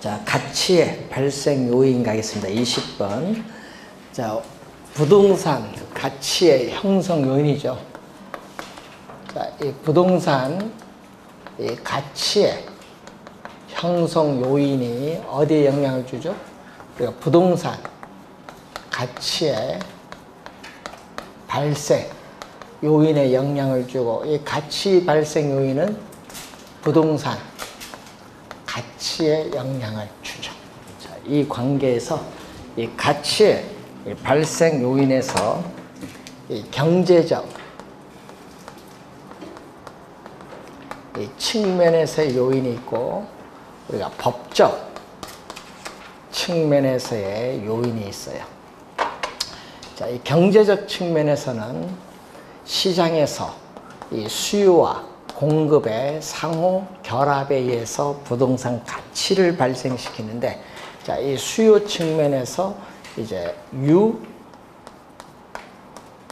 자, 가치의 발생 요인 가겠습니다. 20번. 자, 부동산 가치의 형성 요인이죠. 자, 이 부동산 이 가치의 형성 요인이 어디에 영향을 주죠? 우리가 부동산 가치의 발생 요인에 영향을 주고, 이 가치 발생 요인은 부동산 가치에 영향을 주죠. 자, 이 관계에서 이 가치의 발생 요인에서 이 경제적 이 측면에서의 요인이 있고, 우리가 법적 측면에서의 요인이 있어요. 자, 이 경제적 측면에서는 시장에서 이 수요와 공급의 상호 결합에 의해서 부동산 가치를 발생시키는데, 자, 이 수요 측면에서 이제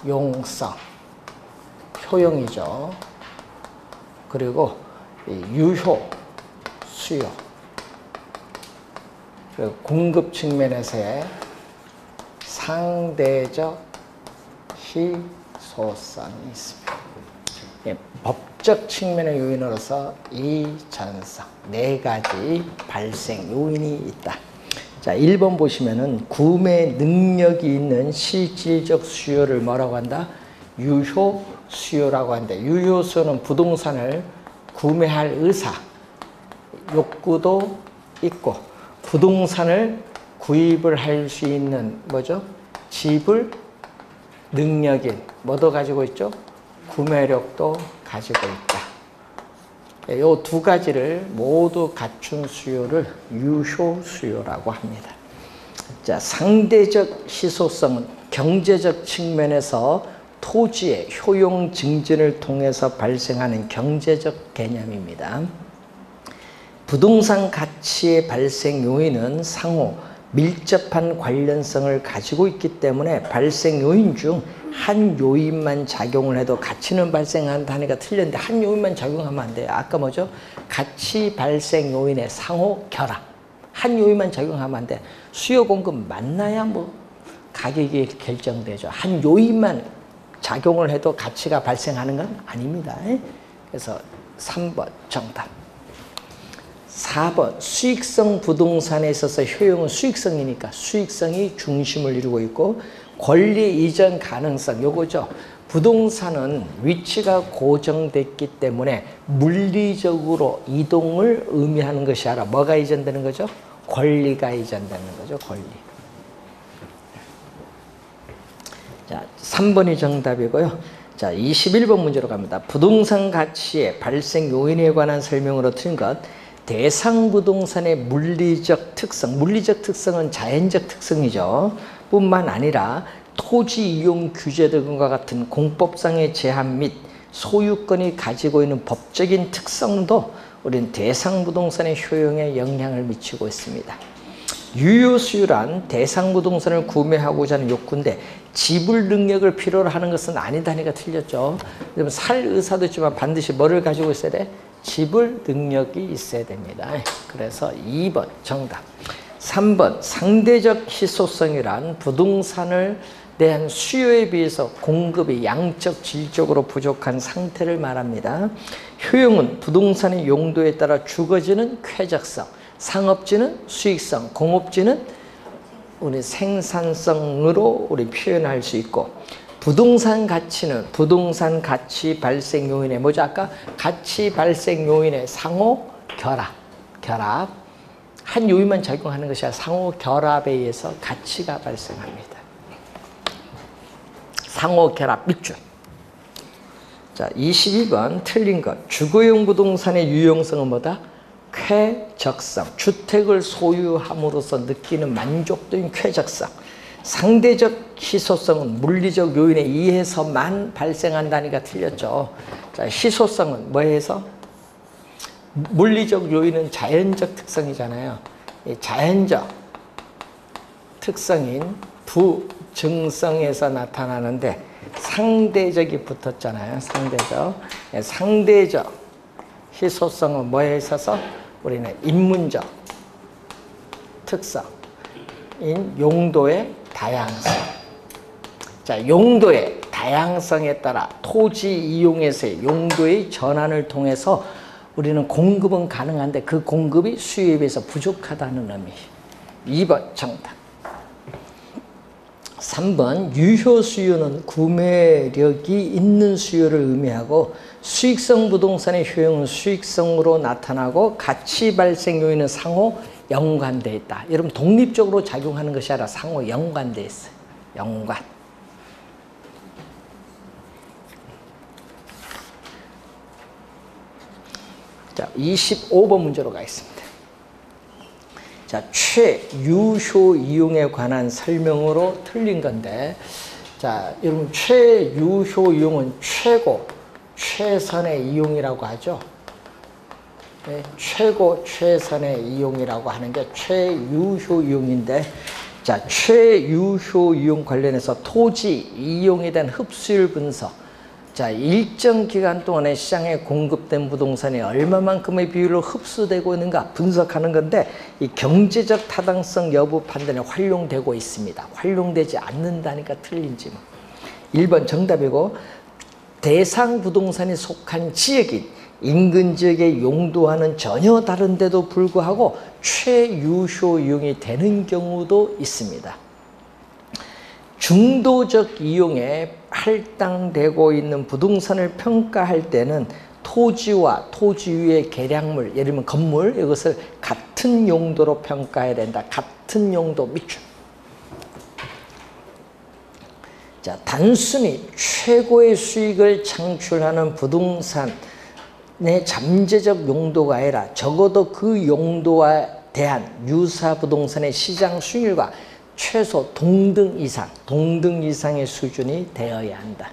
유용성, 효용이죠. 그리고 이 유효, 수요. 그리고 공급 측면에서의 상대적 희소성이 있습니다. 예, 법적 측면의 요인으로서 이전성, 네 가지 발생 요인이 있다. 자, 1번 보시면은 구매 능력이 있는 실질적 수요를 뭐라고 한다? 유효 수요라고 하는데, 유효 수요는 부동산을 구매할 의사, 욕구도 있고, 부동산을 구입을 할 수 있는 뭐죠? 지불 능력인 뭐도 가지고 있죠? 구매력도 가지고 있다. 이 두 가지를 모두 갖춘 수요를 유효 수요라고 합니다. 자, 상대적 희소성은 경제적 측면에서 토지의 효용 증진을 통해서 발생하는 경제적 개념입니다. 부동산 가치의 발생 요인은 상호 밀접한 관련성을 가지고 있기 때문에 발생 요인 중 한 요인만 작용을 해도 가치는 발생한다니까 틀렸는데, 한 요인만 작용하면 안 돼요. 아까 뭐죠? 가치 발생 요인의 상호 결합. 한 요인만 작용하면 안 돼. 수요 공급 만나야 뭐 가격이 결정되죠. 한 요인만 작용을 해도 가치가 발생하는 건 아닙니다. 그래서 3번 정답. 4번 수익성 부동산에 있어서 효용은 수익성이니까 수익성이 중심을 이루고 있고, 권리 이전 가능성 요거죠. 부동산은 위치가 고정됐기 때문에 물리적으로 이동을 의미하는 것이 아니라 뭐가 이전되는 거죠? 권리가 이전되는 거죠. 권리. 자, 3번이 정답이고요. 자, 21번 문제로 갑니다. 부동산 가치의 발생 요인에 관한 설명으로 틀린 것. 대상 부동산의 물리적 특성, 물리적 특성은 자연적 특성이죠. 뿐만 아니라 토지 이용 규제 등과 같은 공법상의 제한 및 소유권이 가지고 있는 법적인 특성도 우리는 대상 부동산의 효용에 영향을 미치고 있습니다. 유효 수요란 대상 부동산을 구매하고자 하는 욕구인데, 지불 능력을 필요로 하는 것은 아니다니까 틀렸죠. 그러면 살 의사도 있지만 반드시 뭐를 가지고 있어야 돼? 지불 능력이 있어야 됩니다. 그래서 2번 정답. 3번 상대적 희소성이란 부동산을 대한 수요에 비해서 공급이 양적 질적으로 부족한 상태를 말합니다. 효용은 부동산의 용도에 따라 주거지는 쾌적성, 상업지는 수익성, 공업지는 우리 생산성으로 우리 표현할 수 있고, 부동산 가치는 부동산 가치 발생 요인의 뭐죠? 아까 가치 발생 요인의 상호 결합. 한 요인만 작용하는 것이 아니라 상호 결합에 의해서 가치가 발생합니다. 상호 결합 밑줄. 자, 22번 틀린 것. 주거용 부동산의 유용성은 뭐다? 쾌적성. 주택을 소유함으로써 느끼는 만족도인 쾌적성. 상대적 희소성은 물리적 요인에 의해서만 발생한다니까 틀렸죠. 자, 희소성은 뭐에 의해서? 물리적 요인은 자연적 특성이잖아요. 이 자연적 특성인 부증성에서 나타나는데 상대적이 붙었잖아요. 상대적 희소성은 뭐에 있어서 우리는 인문적 특성인 용도의 다양성. 자, 용도의 다양성에 따라 토지 이용에서의 용도의 전환을 통해서 우리는 공급은 가능한데 그 공급이 수요에 비해서 부족하다는 의미. 2번 정답. 3번 유효 수요는 구매력이 있는 수요를 의미하고 수익성 부동산의 효용은 수익성으로 나타나고 가치 발생 요인은 상호 연관되어 있다. 여러분 독립적으로 작용하는 것이 아니라 상호 연관되어 있어요. 연관. 자, 25번 문제로 가겠습니다. 자, 최유효 이용에 관한 설명으로 틀린 건데, 자, 여러분 최유효 이용은 최고, 최선의 이용이라고 하죠. 네, 최고, 최선의 이용이라고 하는 게 최유효 이용인데, 자, 최유효 이용 관련해서 토지 이용에 대한 흡수율 분석. 자, 일정 기간 동안에 시장에 공급된 부동산이 얼마만큼의 비율로 흡수되고 있는가 분석하는 건데 이 경제적 타당성 여부 판단에 활용되고 있습니다. 활용되지 않는다니까 틀린지 뭐. 1번 정답이고 대상 부동산이 속한 지역인 인근 지역의 용도와는 전혀 다른데도 불구하고 최유효 이용이 되는 경우도 있습니다. 중도적 이용에 할당되고 있는 부동산을 평가할 때는 토지와 토지 위의 개량물, 예를 들면 건물, 이것을 같은 용도로 평가해야 된다. 같은 용도 밑줄. 자, 단순히 최고의 수익을 창출하는 부동산의 잠재적 용도가 아니라 적어도 그 용도에 대한 유사 부동산의 시장 수익률과 최소 동등 이상의 수준이 되어야 한다.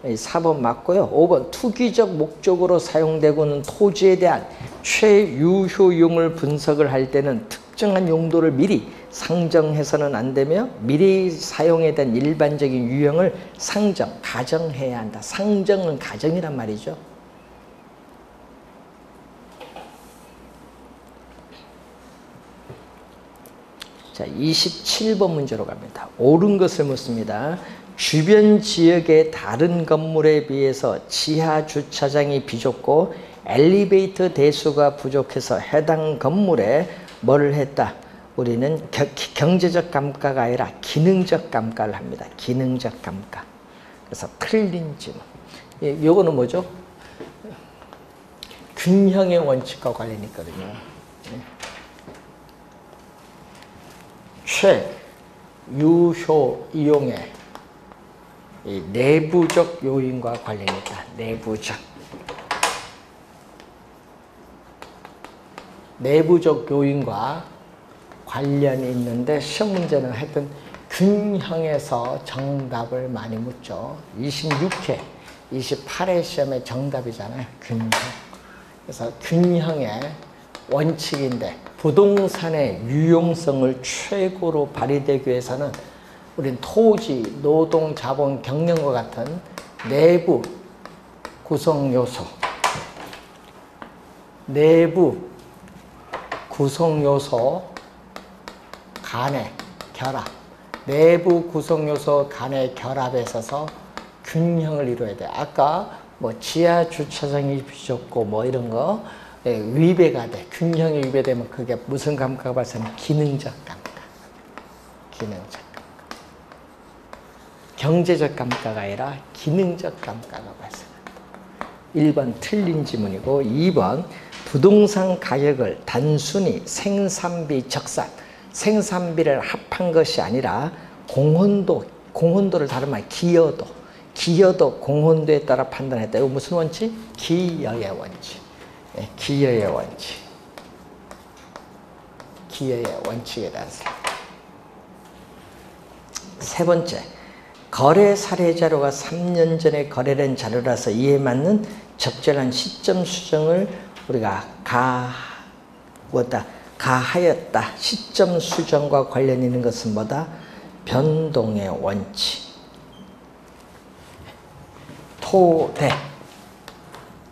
4번 맞고요. 5번 투기적 목적으로 사용되고 있는 토지에 대한 최유효 이용을 분석을 할 때는 특정한 용도를 미리 상정해서는 안 되며 미리 사용에 대한 일반적인 유형을 가정해야 한다. 상정은 가정이란 말이죠. 자, 27번 문제로 갑니다. 옳은 것을 묻습니다. 주변 지역의 다른 건물에 비해서 지하 주차장이 비좁고 엘리베이터 대수가 부족해서 해당 건물에 뭐를 했다? 우리는 경제적 감가가 아니라 기능적 감가를 합니다. 기능적 감가. 그래서 틀린 질문. 요거는 뭐죠? 균형의 원칙과 관련이 있거든요. 최유효 이용의 이 내부적 요인과 관련이 있다. 내부적 요인과 관련이 있는데 시험 문제는 하여튼 균형에서 정답을 많이 묻죠. 26회, 28회 시험의 정답이잖아요. 균형. 그래서 균형의 원칙인데 부동산의 유용성을 최고로 발휘되기 위해서는 우린 토지, 노동, 자본, 경영과 같은 내부 구성 요소 간의 결합, 내부 구성 요소 간의 결합에 있어서 균형을 이루어야 돼. 아까 뭐 지하 주차장이 비좁고 뭐 이런 거 위배가 돼. 균형이 위배되면 그게 무슨 감가가 발생하면 기능적 감가. 경제적 감가가 아니라 기능적 감가가 발생한다. 1번 틀린 지문이고 2번 부동산 가격을 단순히 생산비 적산, 생산비를 합한 것이 아니라 공헌도를 다른 말 기여도, 공헌도에 따라 판단했다. 이거 무슨 원칙? 기여의 원칙. 기여의 원칙에 대해서. 세 번째, 거래 사례 자료가 3년 전에 거래된 자료라서 이에 맞는 적절한 시점 수정을 우리가 가하였다. 시점 수정과 관련 있는 것은 뭐다? 변동의 원칙. 토대,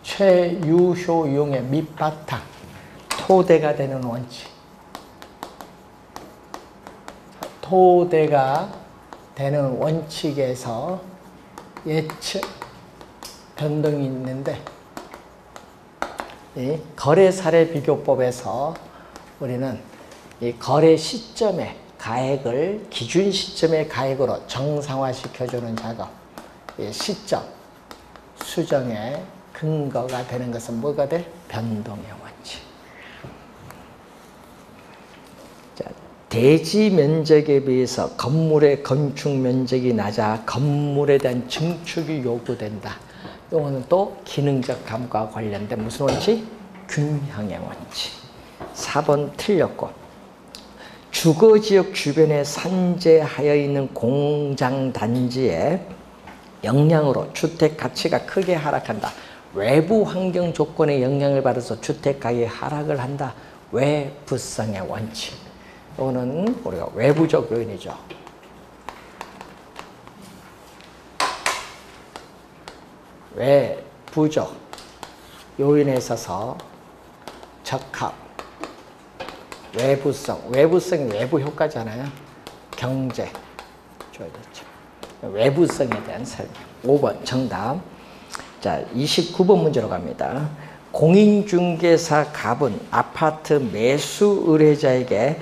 최유효 이용의 밑바탕, 토대가 되는 원칙. 토대가 되는 원칙에서 예측 변동이 있는데 이 거래 사례 비교법에서 우리는 이 거래 시점의 가액을 기준 시점의 가액으로 정상화 시켜주는 작업, 이 시점 수정의 근거가 되는 것은 뭐가 돼? 변동의 원칙. 자, 대지 면적에 비해서 건물의 건축 면적이 낮아 건물에 대한 증축이 요구된다. 이거는 또 기능적 감가와 관련된 무슨 원칙? 균형의 원칙. 4번 틀렸고, 주거지역 주변에 산재하여 있는 공장단지의 영향으로 주택 가치가 크게 하락한다. 외부 환경 조건의 영향을 받아서 주택 가격이 하락을 한다. 외부성의 원칙. 이거는 우리가 외부적 요인이죠. 외부적 요인에 있어서 적합, 외부성이 외부 효과잖아요. 경제, 외부성에 대한 설명. 5번 정답. 자, 29번 문제로 갑니다. 공인중개사 갑은 아파트 매수 의뢰자에게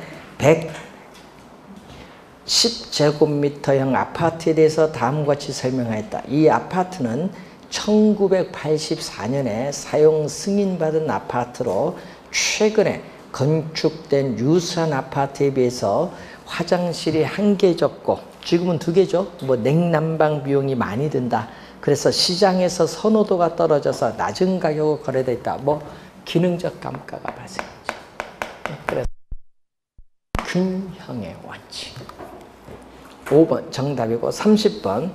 110제곱미터형 아파트에 대해서 다음과 같이 설명하였다. 이 아파트는 1984년에 사용 승인받은 아파트로 최근에 건축된 유사한 아파트에 비해서 화장실이 1개 적고 지금은 2개죠. 뭐 냉난방 비용이 많이 든다. 그래서 시장에서 선호도가 떨어져서 낮은 가격으로 거래되어 있다. 뭐 기능적 감가가 발생하죠. 그래서 균형의 원칙. 5번 정답이고, 30번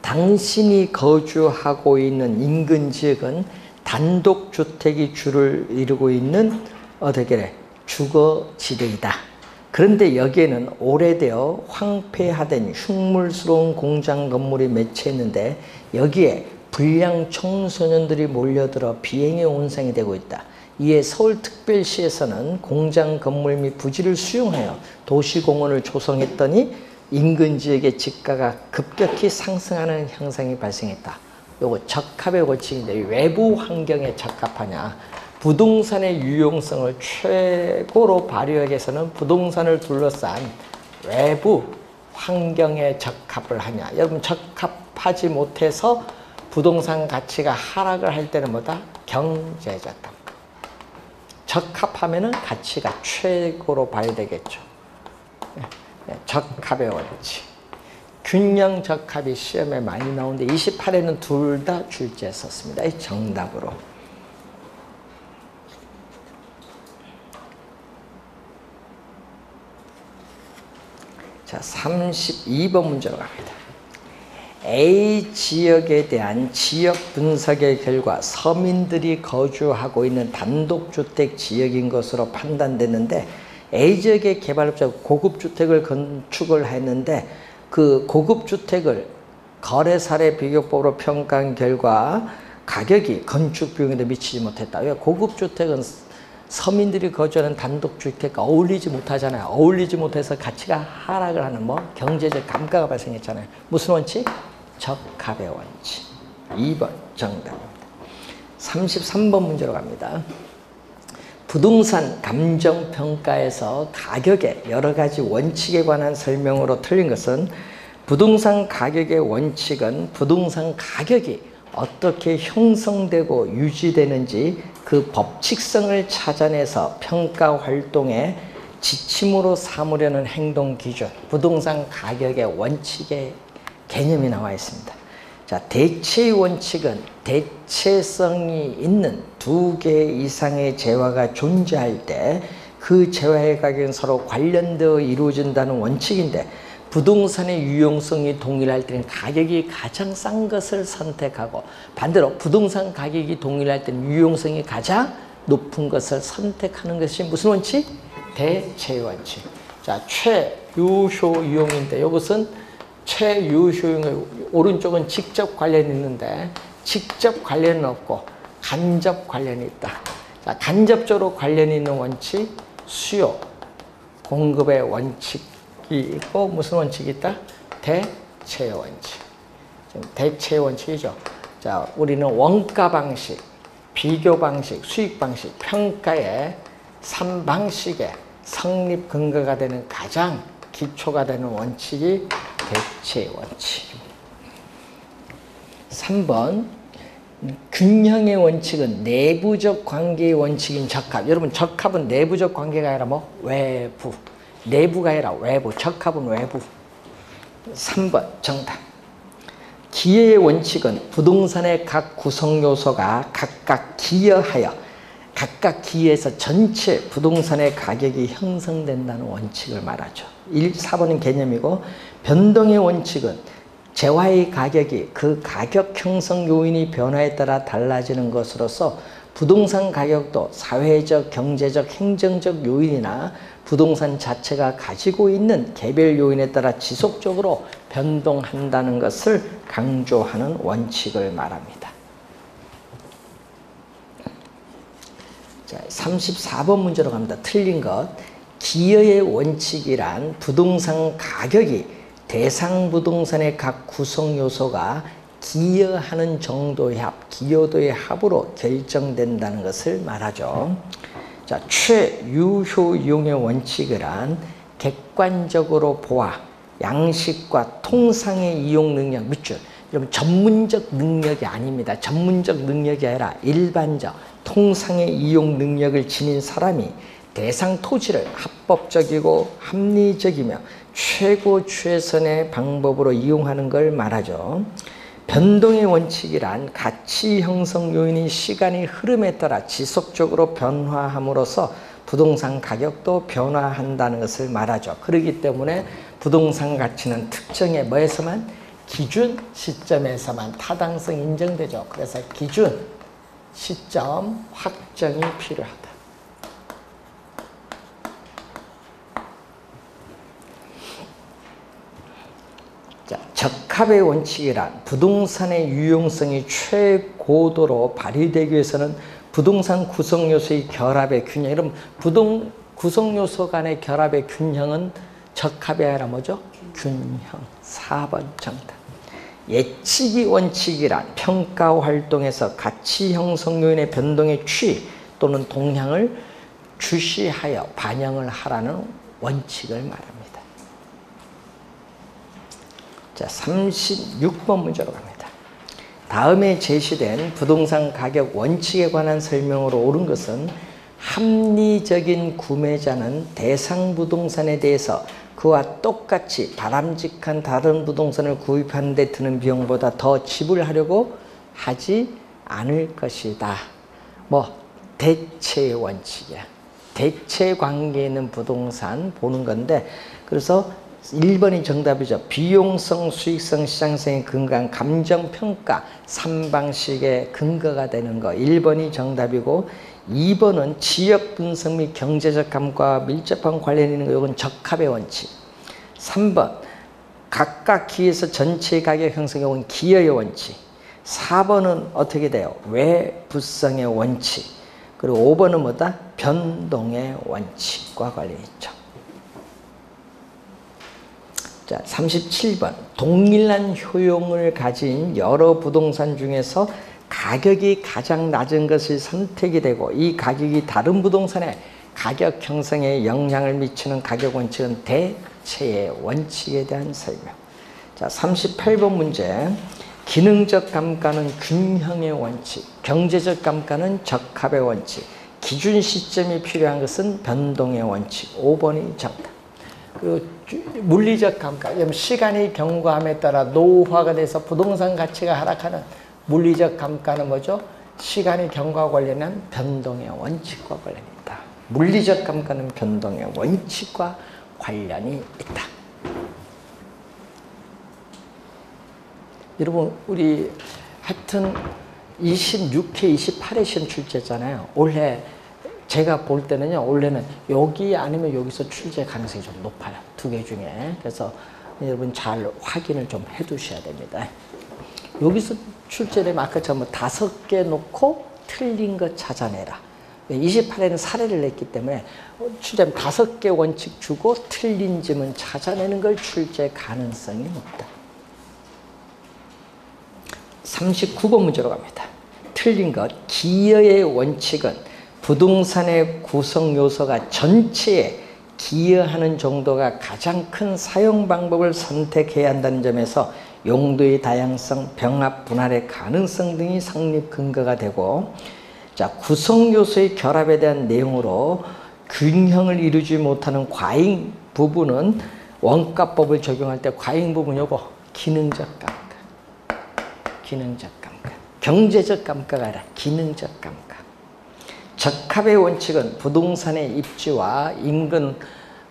당신이 거주하고 있는 인근 지역은 단독주택이 주를 이루고 있는 어떻게 주거지대이다. 그런데 여기에는 오래되어 황폐화된 흉물스러운 공장 건물이 매체했는데 여기에 불량 청소년들이 몰려들어 비행의 온상이 되고 있다. 이에 서울특별시에서는 공장 건물 및 부지를 수용하여 도시공원을 조성했더니 인근 지역의 집가가 급격히 상승하는 현상이 발생했다. 요거 적합의 원칙인데 외부 환경에 적합하냐, 부동산의 유용성을 최고로 발휘하기 위해서는 부동산을 둘러싼 외부 환경에 적합을 하냐. 여러분, 적합하지 못해서 부동산 가치가 하락을 할 때는 뭐다? 경제적합. 적합하면은 가치가 최고로 발휘되겠죠. 적합의 원칙. 균형 적합이 시험에 많이 나오는데 28에는 둘 다 출제했었습니다. 이 정답으로. 자, 32번 문제로 갑니다. A 지역에 대한 지역 분석의 결과 서민들이 거주하고 있는 단독주택 지역인 것으로 판단됐는데 A 지역의 개발업자가 고급주택을 건축을 했는데 그 고급주택을 거래사례 비교법으로 평가한 결과 가격이 건축 비용에도 미치지 못했다. 왜? 고급주택은 서민들이 거주하는 단독주택과 어울리지 못하잖아요. 어울리지 못해서 가치가 하락을 하는 뭐 경제적 감가가 발생했잖아요. 무슨 원칙? 적합의 원칙. 2번 정답입니다. 33번 문제로 갑니다. 부동산 감정평가에서 가격의 여러 가지 원칙에 관한 설명으로 틀린 것은 부동산 가격의 원칙은 부동산 가격이 어떻게 형성되고 유지되는지 그 법칙성을 찾아내서 평가 활동의 지침으로 삼으려는 행동 기준, 부동산 가격의 원칙의 개념이 나와 있습니다. 자, 대체의 원칙은 대체성이 있는 2개 이상의 재화가 존재할 때 그 재화의 가격은 서로 관련되어 이루어진다는 원칙인데 부동산의 유용성이 동일할 때는 가격이 가장 싼 것을 선택하고 반대로 부동산 가격이 동일할 때는 유용성이 가장 높은 것을 선택하는 것이 무슨 원칙? 대체의 원칙. 자, 최유효 이용인데 이것은 최유효용의 오른쪽은 직접 관련이 있는데 직접 관련은 없고 간접 관련이 있다. 자, 간접적으로 관련이 있는 원칙, 수요, 공급의 원칙, 있고 무슨 원칙이 있다? 대체의 원칙. 지금 대체의 원칙이죠. 자, 우리는 원가 방식, 비교 방식, 수익 방식, 평가의 3방식의 성립 근거가 되는 가장 기초가 되는 원칙이 대체의 원칙입니다. 3번 균형의 원칙은 내부적 관계의 원칙인 적합. 여러분 적합은 내부적 관계가 아니라 뭐? 외부. 내부가 아니라 외부. 적합은 외부. 3번 정답. 기여의 원칙은 부동산의 각 구성 요소가 각각 기여하여 각각 기여해서 전체 부동산의 가격이 형성된다는 원칙을 말하죠. 4번은 개념이고 변동의 원칙은 재화의 가격이 그 가격 형성 요인이 변화에 따라 달라지는 것으로서 부동산 가격도 사회적, 경제적, 행정적 요인이나 부동산 자체가 가지고 있는 개별 요인에 따라 지속적으로 변동한다는 것을 강조하는 원칙을 말합니다. 자, 34번 문제로 갑니다. 틀린 것. 기여의 원칙이란 부동산 가격이 대상 부동산의 각 구성 요소가 기여하는 정도의 합, 기여도의 합으로 결정된다는 것을 말하죠. 자, 최유효 이용의 원칙이란 객관적으로 보아 양식과 통상의 이용 능력 밑줄. 여러분 전문적 능력이 아닙니다. 전문적 능력이 아니라 일반적 통상의 이용 능력을 지닌 사람이 대상 토지를 합법적이고 합리적이며 최고 최선의 방법으로 이용하는 걸 말하죠. 변동의 원칙이란 가치 형성 요인이 시간의 흐름에 따라 지속적으로 변화함으로써 부동산 가격도 변화한다는 것을 말하죠. 그렇기 때문에 부동산 가치는 특정의 뭐에서만? 기준 시점에서만 타당성이 인정되죠. 그래서 기준 시점 확정이 필요하다. 자, 적합의 원칙이란 부동산의 유용성이 최고도로 발휘되기 위해서는 부동산 구성 요소의 결합의 균형. 여러분 구성 요소 간의 결합의 균형은 적합이 아니라 뭐죠? 균형. 4번 정답. 예측의 원칙이란 평가 활동에서 가치 형성 요인의 변동의 추이 또는 동향을 주시하여 반영을 하라는 원칙을 말합니다. 자, 36번 문제로 갑니다. 다음에 제시된 부동산 가격 원칙에 관한 설명으로 옳은 것은 합리적인 구매자는 대상 부동산에 대해서 그와 똑같이 바람직한 다른 부동산을 구입하는 데 드는 비용보다 더 지불하려고 하지 않을 것이다. 뭐 대체의 원칙이야. 대체 관계에 있는 부동산 보는 건데, 그래서 1번이 정답이죠. 비용성, 수익성, 시장성에 근거한 감정평가 3방식의 근거가 되는 거 1번이 정답이고, 2번은 지역 분석 및 경제적 감과와 밀접한 관련이 있는 거, 이건 적합의 원칙. 3번 각각 기여해서 전체 가격 형성, 이건 기여의 원칙. 4번은 어떻게 돼요? 외부성의 원칙. 그리고 5번은 뭐다? 변동의 원칙과 관련이 있죠. 자, 37번 동일한 효용을 가진 여러 부동산 중에서 가격이 가장 낮은 것이 선택이 되고 이 가격이 다른 부동산의 가격 형성에 영향을 미치는 가격 원칙은 대체의 원칙에 대한 설명. 자, 38번 문제. 기능적 감가는 균형의 원칙, 경제적 감가는 적합의 원칙, 기준 시점이 필요한 것은 변동의 원칙. 5번이 정답. 그리고 물리적 감가, 시간이 경과함에 따라 노후화가 돼서 부동산 가치가 하락하는 물리적 감가는 뭐죠? 시간이 경과와 관련한 변동의 원칙과 관련이 있다. 물리적 감가는 변동의 원칙과 관련이 있다. 여러분, 우리 하여튼 26회, 28회 시험 출제잖아요. 올해 제가 볼 때는요, 원래는 여기 아니면 여기서 출제 가능성이 좀 높아요. 두 개 중에. 그래서 여러분 잘 확인을 좀 해 두셔야 됩니다. 여기서 출제되면 아까처럼 5개 놓고 틀린 거 찾아내라. 28회는 사례를 냈기 때문에 출제하면 5개 원칙 주고 틀린 점은 찾아내는 걸 출제 가능성이 높다. 39번 문제로 갑니다. 틀린 것. 기여의 원칙은 부동산의 구성 요소가 전체에 기여하는 정도가 가장 큰 사용 방법을 선택해야 한다는 점에서 용도의 다양성, 병합, 분할의 가능성 등이 성립 근거가 되고, 자, 구성 요소의 결합에 대한 내용으로 균형을 이루지 못하는 과잉 부분은 원가법을 적용할 때 과잉 부분 요거 기능적 감가, 기능적 감가, 경제적 감가가 아니라 기능적 감가. 적합의 원칙은 부동산의 입지와 인근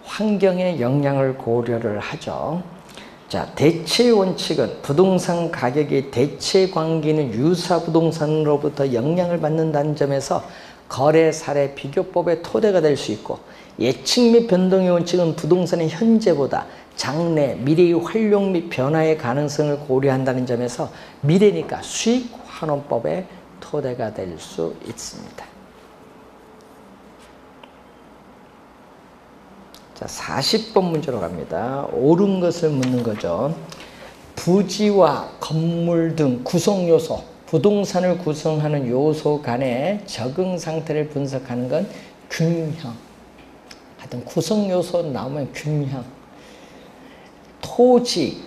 환경의 영향을 고려를 하죠. 자, 대체 원칙은 부동산 가격의 대체 관계는 유사 부동산으로부터 영향을 받는다는 점에서 거래 사례 비교법의 토대가 될 수 있고, 예측 및 변동의 원칙은 부동산의 현재보다 장래, 미래의 활용 및 변화의 가능성을 고려한다는 점에서 미래니까 수익 환원법의 토대가 될 수 있습니다. 자, 40번 문제로 갑니다. 옳은 것을 묻는 거죠. 부지와 건물 등 구성 요소, 부동산을 구성하는 요소 간의 적응 상태를 분석하는 건 균형. 하여튼 구성 요소 나오면 균형. 토지,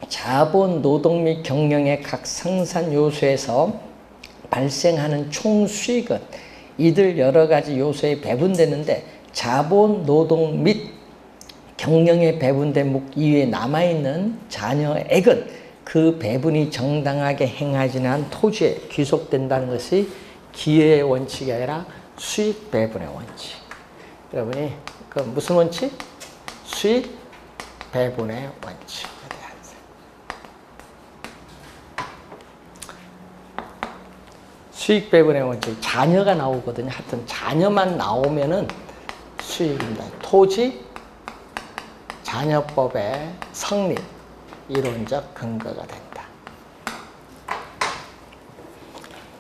자본, 노동 및 경영의 각 생산 요소에서 발생하는 총 수익은 이들 여러 가지 요소에 배분되는데, 자본, 노동 및 경영에 배분된 목 이외에 남아있는 잔여액은 그 배분이 정당하게 행하지는 않은 토지에 귀속된다는 것이 기여의 원칙이 아니라 수익 배분의 원칙. 여러분이 그 무슨 원칙? 수익 배분의 원칙. 수익 배분의 원칙. 잔여가 나오거든요. 하여튼 잔여만 나오면은 수익입니다. 토지 잔여법의 성립, 이론적 근거가 된다.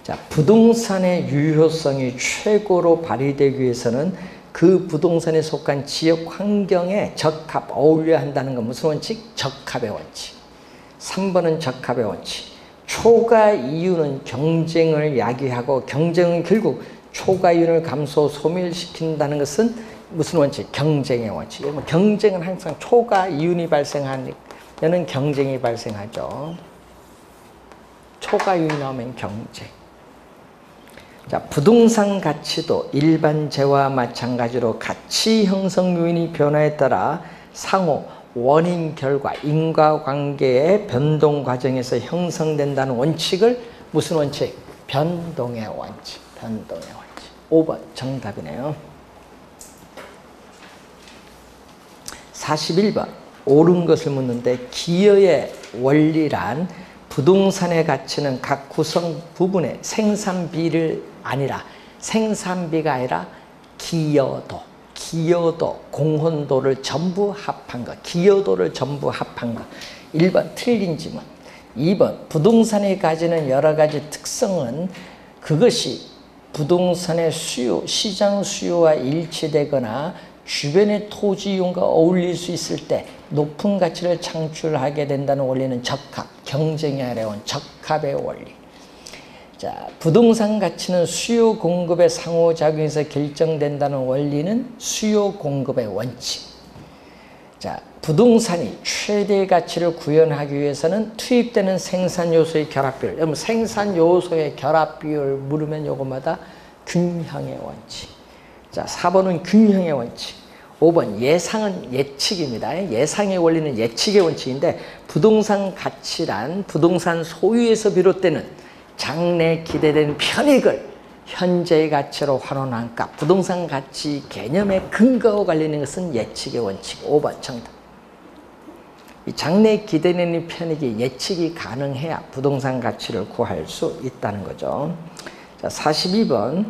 자, 부동산의 유효성이 최고로 발휘되기 위해서는 그 부동산에 속한 지역 환경에 적합, 어울려야 한다는 건 무슨 원칙? 적합의 원칙. 3번은 적합의 원칙. 초과 이윤은 경쟁을 야기하고 경쟁은 결국 초과 이윤을 감소, 소멸시킨다는 것은 무슨 원칙? 경쟁의 원칙. 경쟁은 항상 초과 이윤이 발생하는 경쟁이 발생하죠. 초과 이윤이 나오면 경쟁. 자, 부동산 가치도 일반 재화와 마찬가지로 가치 형성 요인이 변화에 따라 상호 원인 결과 인과관계의 변동 과정에서 형성된다는 원칙을 무슨 원칙? 변동의 원칙. 변동의 원칙. 5번 정답이네요. 41번 옳은 것을 묻는데, 기여의 원리란 부동산의 가치는 각 구성 부분의 생산비를 아니라 생산비가 아니라 기여도, 공헌도를 전부 합한 것. 기여도를 전부 합한 것. 1번 틀린 지문. 2번 부동산이 가지는 여러 가지 특성은 그것이 부동산의 수요, 시장 수요와 일치되거나 주변의 토지 이용과 어울릴 수 있을 때 높은 가치를 창출하게 된다는 원리는 적합, 경쟁에 어려운 적합의 원리. 자, 부동산 가치는 수요 공급의 상호작용에서 결정된다는 원리는 수요 공급의 원칙. 자, 부동산이 최대의 가치를 구현하기 위해서는 투입되는 생산 요소의 결합 비율. 여러분 생산 요소의 결합 비율 물으면 요거마다 균형의 원칙. 자, 4번은 균형의 원칙. 5번 예상은 예측입니다. 예상의 원리는 예측의 원칙인데, 부동산 가치란 부동산 소유에서 비롯되는 장래 기대된 편익을 현재의 가치로 환원한 값. 부동산 가치 개념의 근거와 관련된 것은 예측의 원칙. 5번 정답. 이 장래 기대되는 편익이 예측이 가능해야 부동산 가치를 구할 수 있다는 거죠. 자, 42번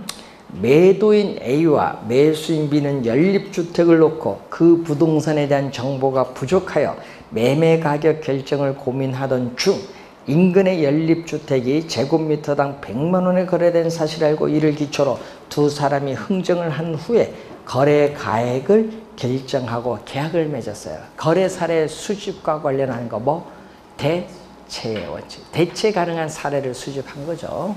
매도인 A와 매수인 B는 연립주택을 놓고 그 부동산에 대한 정보가 부족하여 매매 가격 결정을 고민하던 중 인근의 연립주택이 제곱미터당 100만 원에 거래된 사실을 알고 이를 기초로 두 사람이 흥정을 한 후에 거래 가액을 결정하고 계약을 맺었어요. 거래 사례 수집과 관련하는 거 뭐? 대체의 원칙. 대체 가능한 사례를 수집한 거죠.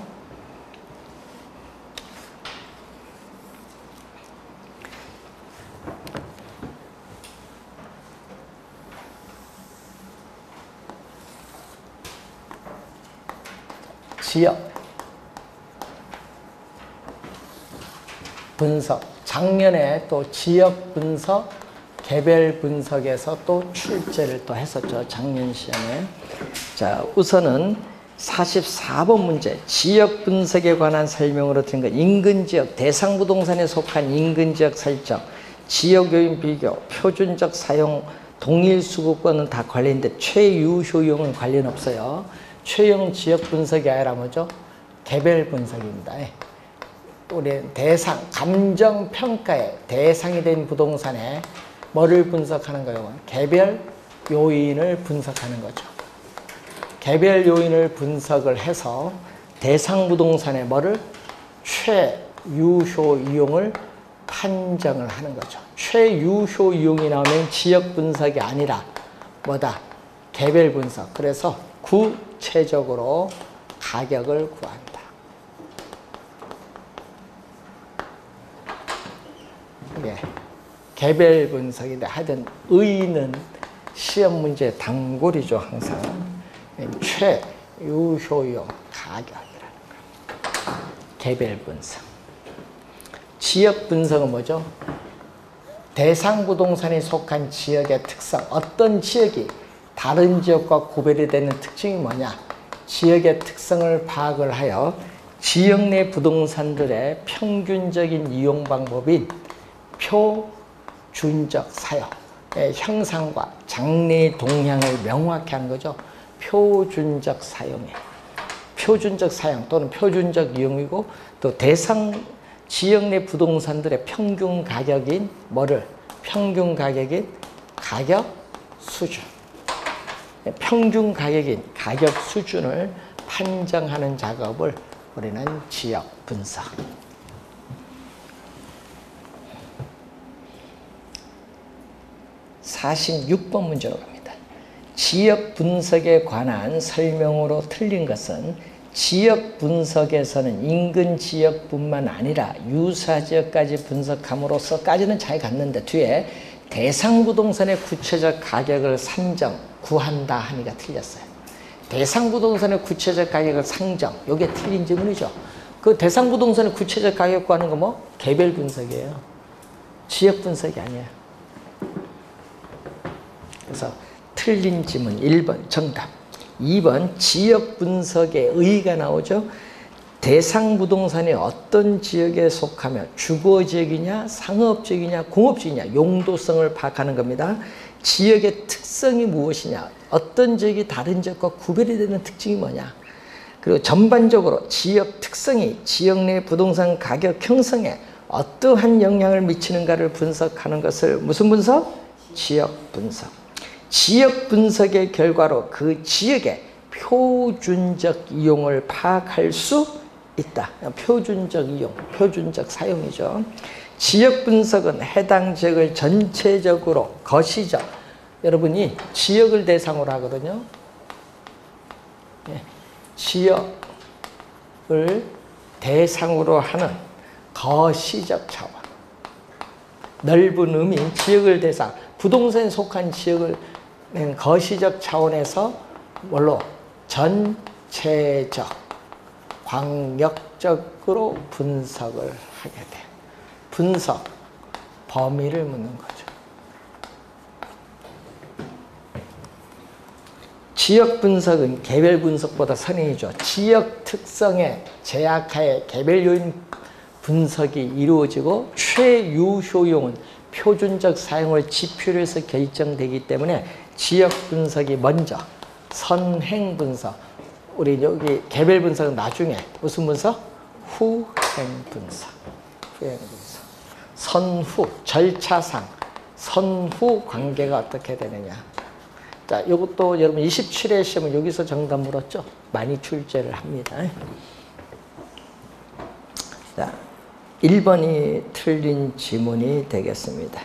지역 분석. 작년에 또 지역 분석, 개별 분석에서 또 출제를 또 했었죠. 작년 시험에. 자, 우선은 44번 문제. 지역 분석에 관한 설명으로 드린 것. 인근 지역, 대상 부동산에 속한 인근 지역 설정, 지역 요인 비교, 표준적 사용, 동일 수급권은 다 관련인데 최유효용은 관련 없어요. 최용 지역 분석이 아니라 뭐죠? 개별 분석입니다. 우리 대상, 감정평가의 대상이 된 부동산에 뭐를 분석하는 거예요? 개별 요인을 분석하는 거죠. 개별 요인을 분석을 해서 대상 부동산에 뭐를? 최유효 이용을 판정을 하는 거죠. 최유효 이용이 나오면 지역 분석이 아니라 뭐다? 개별 분석. 그래서 구체적으로 가격을 구한다. 예, 개별 분석인데 하여튼 의는 시험 문제 단골이죠. 항상 최유효용 가격이라는 거. 개별 분석. 지역 분석은 뭐죠? 대상 부동산에 속한 지역의 특성. 어떤 지역이 다른 지역과 구별이 되는 특징이 뭐냐? 지역의 특성을 파악을 하여 지역 내 부동산들의 평균적인 이용 방법인 표준적 사용의 형상과 장래 동향을 명확히 하는 거죠. 표준적 사용이에요. 표준적 사용 또는 표준적 이용이고 또 대상 지역 내 부동산들의 평균 가격인 뭐를? 평균 가격인 가격 수준. 평균 가격인 가격 수준을 판정하는 작업을 우리는 지역 분석. 46번 문제로 갑니다. 지역 분석에 관한 설명으로 틀린 것은 지역 분석에서는 인근 지역뿐만 아니라 유사 지역까지 분석함으로써까지는 잘 갔는데 뒤에 대상 부동산의 구체적 가격을 산정, 구한다 하니까 틀렸어요. 대상 부동산의 구체적 가격을 상정, 이게 틀린 지문이죠. 그 대상 부동산의 구체적 가격 구하는 거 뭐? 개별 분석이에요. 지역 분석이 아니에요. 그래서 틀린 지문 1번 정답. 2번 지역 분석에 의의가 나오죠. 대상 부동산이 어떤 지역에 속하며 주거지역이냐 상업지역이냐 공업지역이냐 용도성을 파악하는 겁니다. 지역의 특성이 무엇이냐, 어떤 지역이 다른 지역과 구별이 되는 특징이 뭐냐, 그리고 전반적으로 지역 특성이 지역 내 부동산 가격 형성에 어떠한 영향을 미치는가를 분석하는 것을 무슨 분석? 지역 분석. 지역 분석의 결과로 그 지역의 표준적 이용을 파악할 수 있다. 표준적 이용, 표준적 사용이죠. 지역 분석은 해당 지역을 전체적으로 거시적, 여러분이 지역을 대상으로 하거든요. 지역을 대상으로 하는 거시적 차원. 넓은 의미, 지역을 대상, 부동산에 속한 지역을 거시적 차원에서 뭘로? 전체적, 광역적으로 분석을 하게 돼요. 분석, 범위를 묻는 거죠. 지역 분석은 개별 분석보다 선행이죠. 지역 특성의 제약하에 개별 요인 분석이 이루어지고 최유효용은 표준적 사용을 지표로 해서 결정되기 때문에 지역 분석이 먼저, 선행 분석. 우리 여기 개별 분석은 나중에 무슨 분석? 후행 분석. 후행 분석. 선후, 절차상 선후 관계가 어떻게 되느냐. 자, 이것도 여러분 27회 시험은 여기서 정답 물었죠? 많이 출제를 합니다. 자, 1번이 틀린 지문이 되겠습니다.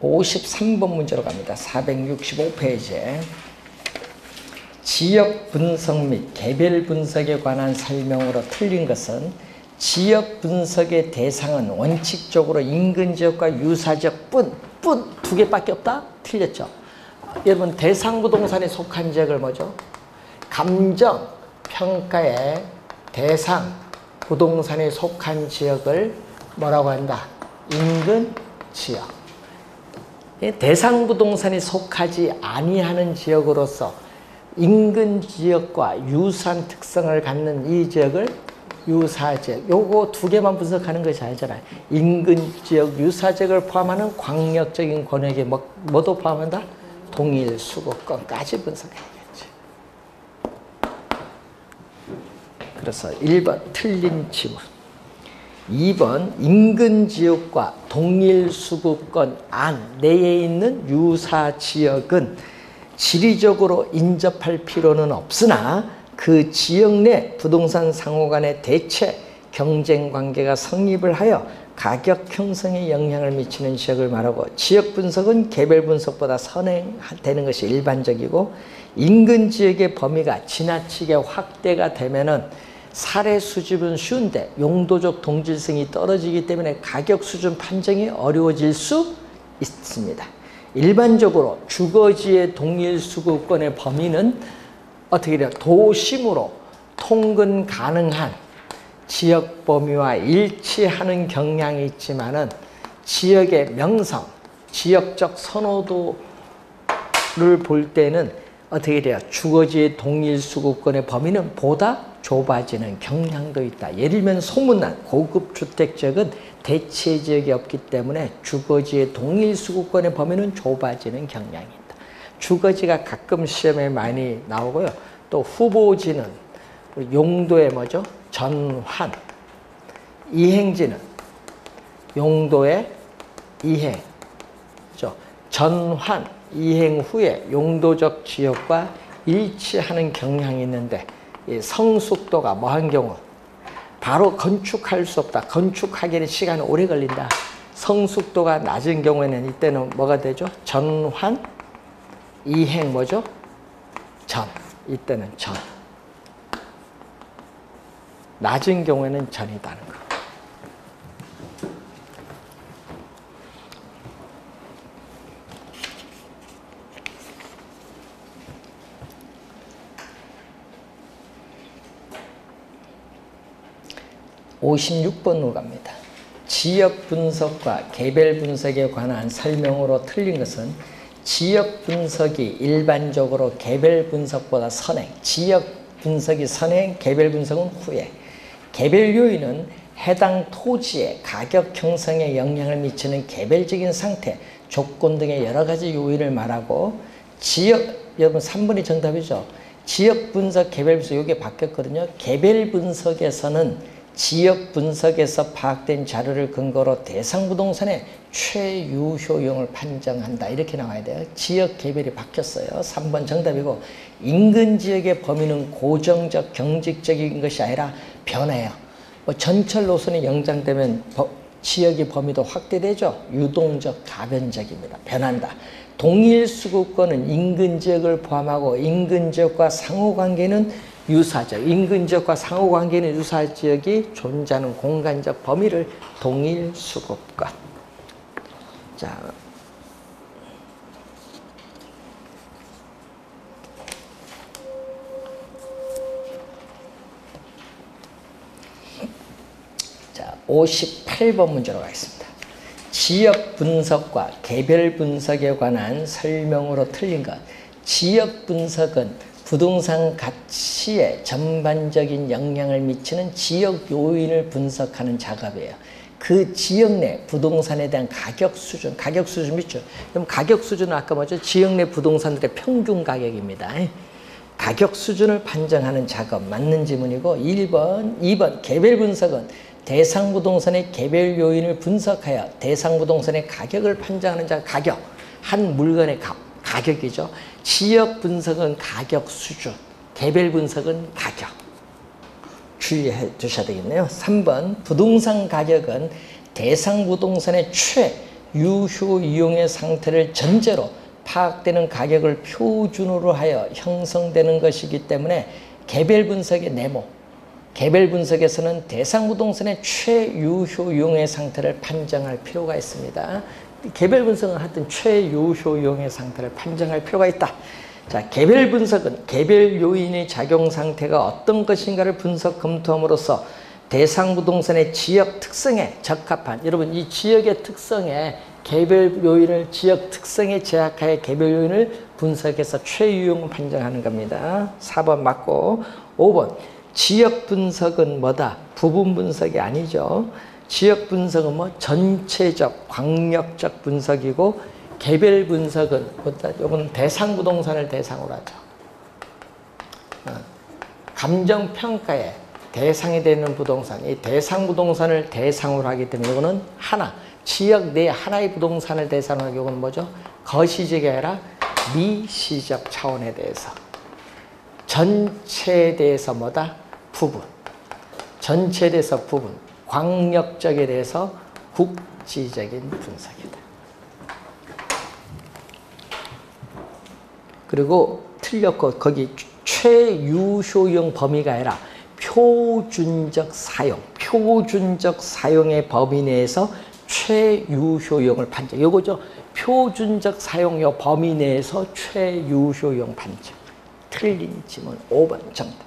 (53번) 문제로 갑니다. 465페이지에 지역 분석 및 개별 분석에 관한 설명으로 틀린 것은 지역 분석의 대상은 원칙적으로 인근 지역과 유사 지역 뿐 두 개밖에 없다? 틀렸죠. 여러분 대상 부동산에 속한 지역을 뭐죠? 감정 평가의 대상 부동산에 속한 지역을 뭐라고 한다? 인근 지역. 대상 부동산에 속하지 아니하는 지역으로서 인근 지역과 유사한 특성을 갖는 이 지역을 유사지역. 요거 두 개만 분석하는 것이 아니잖아요. 인근 지역, 유사지역을 포함하는 광역적인 권역에 뭐도 포함한다? 동일 수도권까지 분석해야겠지. 그래서 1번 틀린 지문. 2번 인근 지역과 동일 수도권 안 내에 있는 유사 지역은 지리적으로 인접할 필요는 없으나 그 지역 내 부동산 상호 간의 대체 경쟁 관계가 성립을 하여 가격 형성에 영향을 미치는 지역을 말하고, 지역 분석은 개별 분석보다 선행되는 것이 일반적이고, 인근 지역의 범위가 지나치게 확대가 되면은 사례 수집은 쉬운데 용도적 동질성이 떨어지기 때문에 가격 수준 판정이 어려워질 수 있습니다. 일반적으로 주거지의 동일 수급권의 범위는 어떻게 돼요? 도심으로 통근 가능한 지역 범위와 일치하는 경향이 있지만은 지역의 명성, 지역적 선호도를 볼 때는 어떻게 돼요? 주거지의 동일 수급권의 범위는 보다 좁아지는 경향도 있다. 예를 들면 소문난 고급 주택 지역은 대체 지역이 없기 때문에 주거지의 동일 수급권의 범위는 좁아지는 경향이 있다. 주거지가 가끔 시험에 많이 나오고요. 또 후보지는 용도의 뭐죠? 전환. 이행지는 용도의 이행. 그렇죠? 전환, 이행 후에 용도적 지역과 일치하는 경향이 있는데, 이 성숙도가 뭐한 경우 바로 건축할 수 없다. 건축하기에는 시간이 오래 걸린다. 성숙도가 낮은 경우에는 이때는 뭐가 되죠? 전환, 이행 뭐죠? 전. 이때는 전. 낮은 경우에는 전이다는 거. (56번으로) 갑니다. 지역 분석과 개별 분석에 관한 설명으로 틀린 것은 지역 분석이 일반적으로 개별 분석보다 선행, 지역 분석이 선행, 개별 분석은 후행. 개별 요인은 해당 토지의 가격 형성에 영향을 미치는 개별적인 상태, 조건 등의 여러 가지 요인을 말하고, 지역, 여러분 3번이 정답이죠. 지역 분석, 개별 분석, 이게 바뀌었거든요. 개별 분석에서는 지역 분석에서 파악된 자료를 근거로 대상 부동산의 최유효용을 판정한다. 이렇게 나와야 돼요. 지역 개별이 바뀌었어요. 3번 정답이고, 인근 지역의 범위는 고정적, 경직적인 것이 아니라 변해요. 뭐 전철 노선이 연장되면 지역의 범위도 확대되죠. 유동적, 가변적입니다. 변한다. 동일 수급권은 인근 지역을 포함하고, 인근 지역과 상호관계는 유사적, 인근 지역과 상호관계는 유사지역이 존재하는 공간적 범위를 동일 수급권. 자, 자 58번 문제로 가겠습니다. 지역 분석과 개별 분석에 관한 설명으로 틀린 것. 지역 분석은 부동산 가치에 전반적인 영향을 미치는 지역 요인을 분석하는 작업이에요. 그 지역 내 부동산에 대한 가격 수준 있죠. 그럼 가격 수준은 아까 뭐죠? 지역 내 부동산들의 평균 가격입니다. 가격 수준을 판정하는 작업 맞는 지문이고 1번, 2번 개별 분석은 대상 부동산의 개별 요인을 분석하여 대상 부동산의 가격을 판정하는 작업, 가격, 한 물건의 가격이죠. 지역 분석은 가격 수준, 개별 분석은 가격. 주의해 두셔야 되겠네요. 3번 부동산 가격은 대상 부동산의 최유효 이용의 상태를 전제로 파악되는 가격을 표준으로 하여 형성되는 것이기 때문에 개별 분석의 네모, 개별 분석에서는 대상 부동산의 최유효 이용의 상태를 판정할 필요가 있습니다. 개별 분석은 하여튼 최유효 이용의 상태를 판정할 필요가 있다. 자, 개별 분석은 개별 요인의 작용 상태가 어떤 것인가를 분석 검토함으로써 대상 부동산의 지역 특성에 적합한, 여러분 이 지역의 특성에 개별 요인을 지역 특성에 제약하여 개별 요인을 분석해서 최유용을 판정하는 겁니다. 4번 맞고 5번 지역 분석은 뭐다? 부분 분석이 아니죠. 지역 분석은 뭐 전체적, 광역적 분석이고 개별 분석은 뭐다? 이건 대상 부동산을 대상으로 하죠. 감정평가에 대상이 되는 부동산, 이 대상 부동산을 대상으로 하기 때문에 이거는 하나, 지역 내 하나의 부동산을 대상으로 하기 이건 뭐죠? 거시적이 아니라 미시적 차원에 대해서. 전체에 대해서 뭐다? 부분. 전체에 대해서 부분. 광역적에 대해서 국지적인 분석이다. 그리고 틀렸고 거기 최유효용 범위가 아니라 표준적 사용, 표준적 사용의 범위 내에서 최유효용을 판정. 요거죠. 표준적 사용료 범위 내에서 최유효용 판정. 틀린 지문 5번 정답.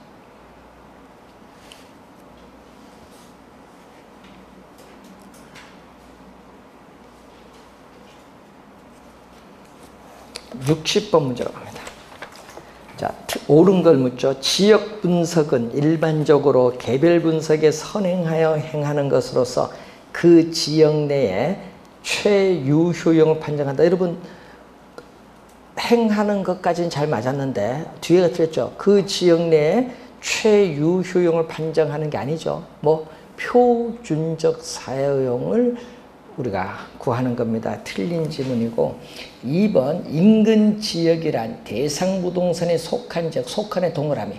(60번) 문제로 갑니다. 자, 옳은 걸 묻죠. 지역 분석은 일반적으로 개별 분석에 선행하여 행하는 것으로서 그 지역 내에 최유효용을 판정한다. 여러분 행하는 것까지는 잘 맞았는데 뒤에가 틀렸죠. 그 지역 내에 최유효용을 판정하는 게 아니죠. 뭐 표준적 사용을 우리가 구하는 겁니다. 틀린 지문이고 2번 인근 지역이란 대상 부동산에 속한 지역, 속한의 동그라미.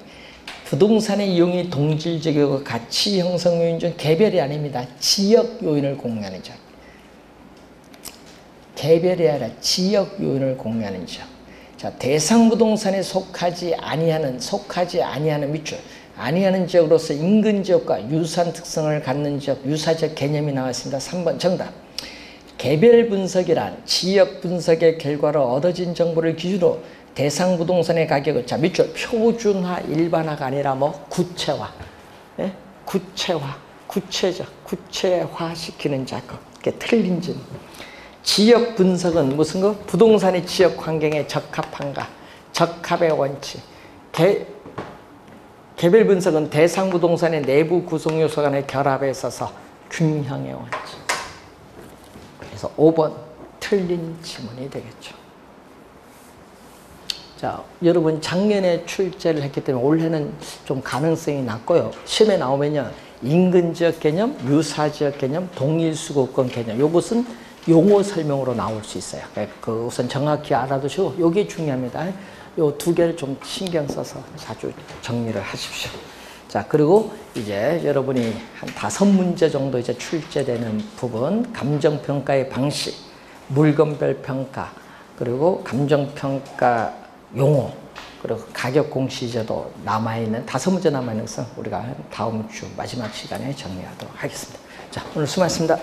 부동산의 이용이 동질적이고 가치 형성 요인 중 개별이 아닙니다. 지역 요인을 공유하는 지역. 개별이 아니라 지역 요인을 공유하는 지역. 자, 대상 부동산에 속하지 아니하는 밑줄. 아니하는 지역으로서 인근 지역과 유사한 특성을 갖는 지역, 유사적 개념이 나왔습니다. 3번 정답. 개별 분석이란 지역 분석의 결과로 얻어진 정보를 기준으로 대상 부동산의 가격을, 자, 밑줄 표준화, 일반화가 아니라 뭐 구체화, 예? 구체화, 구체적, 구체화 시키는 작업. 이게 틀린 점. 지역 분석은 무슨 거? 부동산의 지역 환경에 적합한가, 적합의 원칙. 개별 분석은 대상 부동산의 내부 구성 요소 간의 결합에 있어서 균형의 원칙. 그래서 5번 틀린 지문이 되겠죠. 자, 여러분 작년에 출제를 했기 때문에 올해는 좀 가능성이 낮고요. 시험에 나오면요, 인근 지역 개념, 유사 지역 개념, 동일 수급권 개념, 요것은 용어 설명으로 나올 수 있어요. 그 우선 정확히 알아두시고 요게 중요합니다. 요 두 개를 좀 신경 써서 자주 정리를 하십시오. 자, 그리고 이제 여러분이 한 5문제 정도 이제 출제되는 부분, 감정평가의 방식, 물건별 평가, 그리고 감정평가 용어, 그리고 가격 공시제도 남아있는 5문제 남아있는 것은 우리가 다음 주 마지막 시간에 정리하도록 하겠습니다. 자, 오늘 수고하셨습니다.